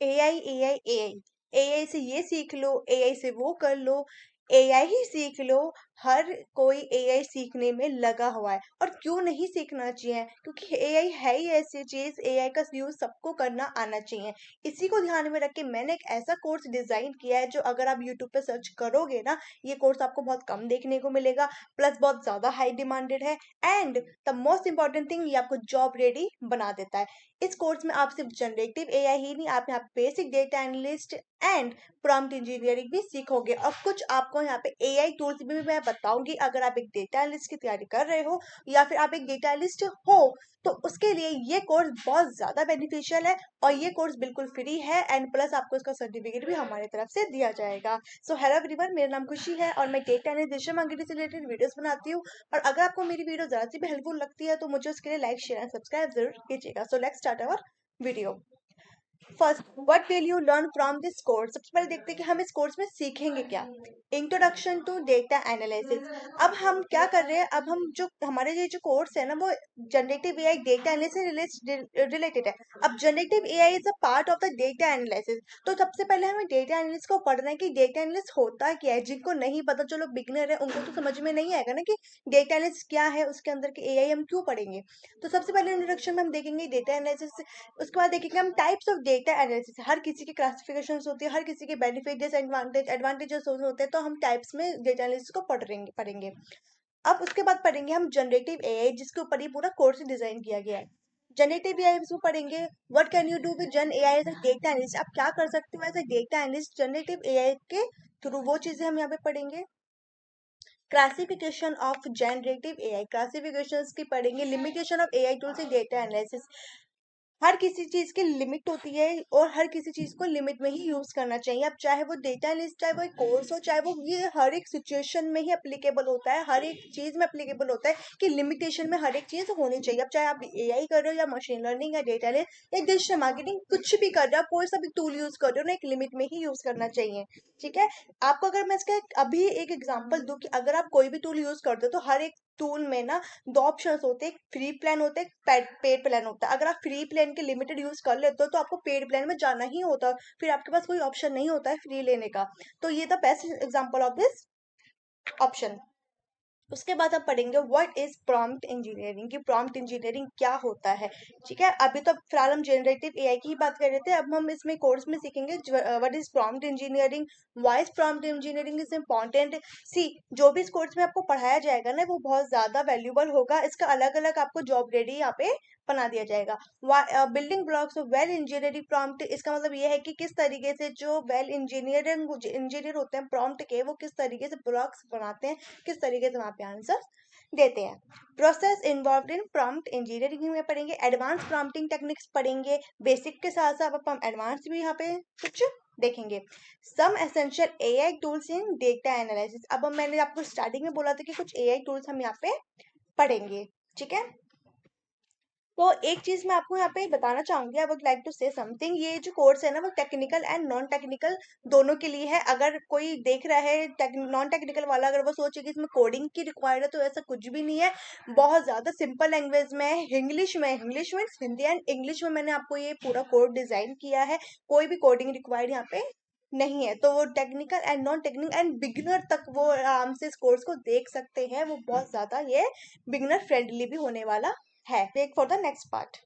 AI AI AI, AI से ये सीख लो, एआई से वो कर लो, एआई ही सीख लो। हर कोई एआई सीखने में लगा हुआ है, और क्यों नहीं सीखना चाहिए, क्योंकि एआई है ही ऐसी चीज, एआई का यूज सबको करना आना चाहिए। इसी को ध्यान में रख के मैंने एक ऐसा कोर्स डिजाइन किया है जो अगर आप यूट्यूब पे सर्च करोगे ना, ये कोर्स आपको बहुत कम देखने को मिलेगा, प्लस बहुत ज्यादा हाई डिमांडेड है, and the most important thing, ये आपको जॉब रेडी बना देता है। इस कोर्स में आप सिर्फ जनरेटिव एआई ही नहीं, आप यहाँ basic data analyst and prompt engineering भी सीखोगे, और कुछ आपको यहाँ पे एआई टूल्स भी मैं बताऊंगी। अगर आप एक डेटा एनालिस्ट की तैयारी कर रहे हो, या फिर आप एक डेटा एनालिस्ट हो, तो उसके लिए ये कोर्स बहुत ज्यादा बेनिफिशियल है, और ये कोर्स बिल्कुल फ्री है, एंड प्लस आपको इसका सर्टिफिकेट भी हमारी तरफ से दिया जाएगा। सो हेलो एवरीवन, मेरा नाम खुशी है, और मैं डेटा एनालिस्ट मार्केटिंग से रिलेटेड वीडियोस बनाती हूँ। और अगर आपको मेरी वीडियो जरा सी भी हेल्पफुल लगती है, तो मुझे उसके लिए लाइक शेयर एंड सब्सक्राइब जरूर कीजिएगा। So let's start our video. First, what will you learn from this course. सबसे पहले देखते हैं कि हम इस कोर्स में सीखेंगे क्या। Introduction to data analysis. अब हम क्या कर रहे हैं, अब हम जो हमारे ये कोर्स है ना, वो generative AI data analysis related है। अब generative AI is a part of the data analysis. तो सबसे पहले हमें डेटा एनालिस्ट को पढ़ना है कि डेटा एनालिस्ट होता क्या है। जिनको नहीं पता, जो लोग बिगनर है, उनको तो समझ में नहीं आएगा ना कि डेटा एनालिस्ट क्या है, उसके अंदर के एआई हम क्यों पढ़ेंगे। तो सबसे पहले इंट्रोडक्शन में हम देखेंगे डेटा एनालिसिस। उसके बाद देखेंगे हम टाइप्स ऑफ डेटा एनालिसिस। हर किसी की क्लासिफिकेशन होती है, हर किसी के बेनिफिट डिसएडवांटेज एडवांटेजेस होते हैं, तो हम टाइप्स में डेटा एनालिसिस को पढ़ेंगे। अब उसके बाद पढ़ेंगे हम जनरेटिव एआई, जिसके ऊपर ये पूरा कोर्स डिजाइन किया गया है। जनरेटिव एआई में पढ़ेंगे what can you do with gen AI as a data analyst. आप क्या कर सकते हो as a data analyst generative AI के थ्रू, वो चीजें हम यहाँ पे पढ़ेंगे। Classification of generative AI, classifications की पढ़ेंगे। Limitation of AI tools in data analysis. हर किसी चीज की लिमिट होती है, और हर किसी चीज को लिमिट में ही यूज करना चाहिए। अब चाहे वो डेटा एनालिस्ट, चाहे वो एक कोर्स हो, चाहे वो, ये हर एक सिचुएशन में ही अप्लीकेबल होता है, हर एक चीज में अप्लीकेबल होता है कि लिमिटेशन में हर एक चीज होनी चाहिए। अब चाहे आप एआई कर रहे हो, या मशीन लर्निंग, या डेटा एनालिस्ट, या डिजिटल मार्केटिंग, कुछ भी कर रहे हो, आप कोई सा भी टूल यूज कर रहे हो ना, एक लिमिट में ही यूज करना चाहिए। ठीक है। आपको अगर मैं इसका अभी एक एग्जांपल दूं, कि अगर आप कोई भी टूल यूज करते हो, तो हर एक टूल में ना दो ऑप्शंस होते हैं, एक फ्री प्लान होता है, एक पेड प्लान होता है। अगर आप फ्री प्लान के लिमिटेड यूज कर लेते हो, तो आपको पेड प्लान में जाना ही होता है, फिर आपके पास कोई ऑप्शन नहीं होता है फ्री लेने का। तो ये the best example of this option. उसके बाद हम पढ़ेंगे व्हाट इज प्रॉम्प्ट इंजीनियरिंग, कि प्रॉम्प्ट इंजीनियरिंग क्या होता है। ठीक है। अभी तो फिलहाल हम जनरेटिव एआई की ही बात कर रहे थे, अब हम इसमें कोर्स में सीखेंगे what is prompt engineering, why is prompt engineering is important. See, जो भी इस कोर्स में आपको पढ़ाया जाएगा ना, वो बहुत ज्यादा वैल्यूबल होगा। इसका अलग अलग आपको जॉब रेडी यहाँ पे बना दिया जाएगा। Building blocks of well engineering prompt, इसका मतलब ये है कि किस तरीके से जो वेल इंजीनियर होते हैं प्रॉम्प्ट के, वो किस तरीके से ब्लॉक्स बनाते हैं, किस तरीके से वहां पे आंसर देते हैं। Process involve in prompt engineering में पढ़ेंगे। एडवांस प्रॉम्प्टिंग टेक्निक्स पढ़ेंगे। बेसिक के साथ साथ अब हम एडवांस भी यहाँ पे कुछ देखेंगे। Some essential AI tools in data analysis. अब मैंने आपको स्टार्टिंग में बोला था कि कुछ एआई टूल्स हम यहाँ पे पढ़ेंगे। ठीक है। तो एक चीज मैं आपको यहाँ पे बताना चाहूंगी, I would like to say something. ये जो कोर्स है ना, वो टेक्निकल एंड नॉन टेक्निकल दोनों के लिए है। अगर कोई देख रहा है नॉन टेक्निकल वाला, अगर वो सोचे कि इसमें कोडिंग की रिक्वायर्ड है, तो ऐसा कुछ भी नहीं है। बहुत ज्यादा सिंपल लैंग्वेज में है, इंग्लिश में हिंदी एंड इंग्लिश में मैंने आपको ये पूरा कोड डिजाइन किया है। कोई भी कोडिंग रिक्वायर्ड यहाँ पे नहीं है। तो वो technical and non technical and beginner तक वो आराम से इस कोर्स को देख सकते हैं। वो बहुत ज्यादा ये बिगिनर फ्रेंडली भी होने वाला है। Wait for the next part.